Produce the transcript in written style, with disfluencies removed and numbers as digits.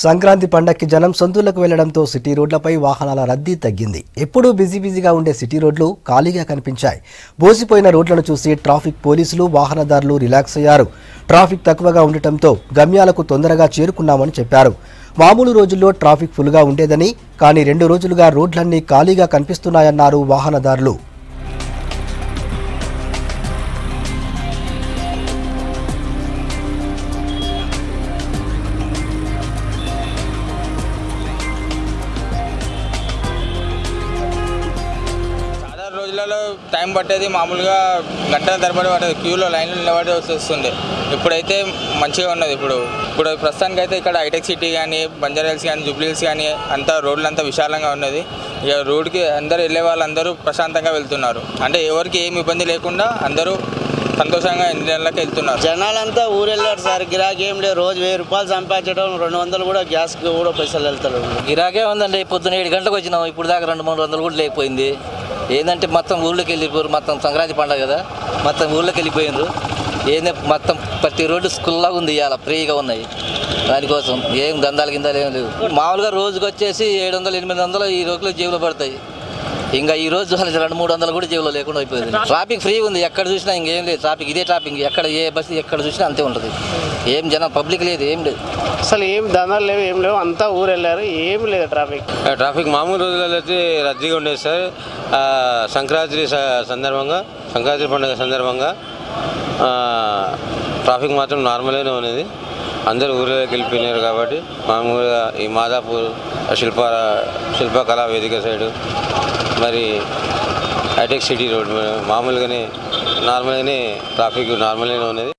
సంక్రాంతి పండక్కి జనం సొంతూళ్లకు వెళ్లడంతో సిటీ రోడ్లపై వాహనాల రద్దీ తగ్గింది. ఎప్పుడూ బిజీగా ఉండే సిటీ రోడ్లు ఖాళీగా కనిపించాయి. బోసిపోయిన రోడ్లను చూసి ట్రాఫిక్ పోలీసులు, వాహనదారులు రిలాక్స్ అయ్యారు. ట్రాఫిక్ తక్కువగా ఉండటంతో గమ్యాలకు తొందరగా చేరుకున్నామని చెప్పారు. మామూలు రోజుల్లో ట్రాఫిక్ ఫుల్గా ఉండేదని, కానీ 2 రోజులుగా రోడ్లన్నీ ఖాళీగా కనిపిస్తున్నాయన్నారు వాహనదారులు. రోజులలో టైం పట్టేది మామూలుగా గంటల తరబడి పట్టేది, క్యూలో లైన్లో నిలబడి వస్తుండే. ఇప్పుడైతే మంచిగా ఉన్నది. ఇప్పుడు ప్రస్తుతానికి అయితే ఇక్కడ హైటెక్ సిటీ కానీ, బంజారా హిల్స్ కానీ, జూబ్లీ హిల్స్ కానీ అంతా రోడ్లంతా విశాలంగా ఉన్నది. ఇక రోడ్డుకి అందరూ వెళ్ళే వాళ్ళందరూ ప్రశాంతంగా వెళ్తున్నారు. అంటే ఎవరికి ఏమి ఇబ్బంది లేకుండా అందరూ సంతోషంగా ఇండియాలోకి వెళ్తున్నారు. జనాలంతా ఊరు వెళ్ళారు సార్. గిరాకీ ఏం లేదు. రోజు 1000 రూపాయలు సంపాదించడం, 200 కూడా గ్యాస్కి కూడా పైసలు వెళ్తారు. గిరాకే ఉందండి. పొద్దున్న 7 గంటలకు వచ్చినాం, ఇప్పుడు దాకా 200-300 కూడా లేకపోయింది. ఏంటంటే మొత్తం ఊళ్ళోకి వెళ్ళిపోయారు. మొత్తం సంక్రాంతి పండుగ కదా, మొత్తం ఊళ్ళోకి వెళ్ళిపోయినారు. ఏంటంటే మొత్తం ప్రతి రోడ్డు స్కూల్లాగా ఉంది, ఇవాళ ఫ్రీగా ఉన్నాయి. దానికోసం ఏం దందాలు గిందాలు ఏం లేవు. మామూలుగా రోజుకి వచ్చేసి 700-800 ఈ రోజులో జేబులో పడతాయి. ఇంకా ఈ రోజు 200-300 కూడా జేబులో లేకుండా అయిపోయింది. ట్రాఫిక్ ఫ్రీ ఉంది, ఎక్కడ చూసినా ఇంకేం లేదు. ట్రాఫిక్ ఇదే ట్రాఫిక్, ఎక్కడ ఏ బస్సు ఎక్కడ చూసినా అంతే ఉంటుంది. ఏం జనం పబ్లిక్ లేదు, ఏం లేదు. అసలు ఏం దందాలు లేవు, ఏం లేవు. అంతా ఊరు వెళ్ళారు, ఏం లేదు ట్రాఫిక్ మామూలు రోజులలో అయితే రద్దీగా ఉండేది సార్. సంక్రాంతి పండుగ సందర్భంగా ట్రాఫిక్ మాత్రం నార్మల్గానే ఉన్నది. అందరూ ఊరిలోకి వెళ్ళిపోయినారు కాబట్టి మామూలుగా ఈ మాదాపూర్ శిల్పకళా వేదిక సైడు, మరి హైటెక్ సిటీ రోడ్ మామూలుగానే నార్మల్గానే ట్రాఫిక్ నార్మల్గానే ఉన్నది.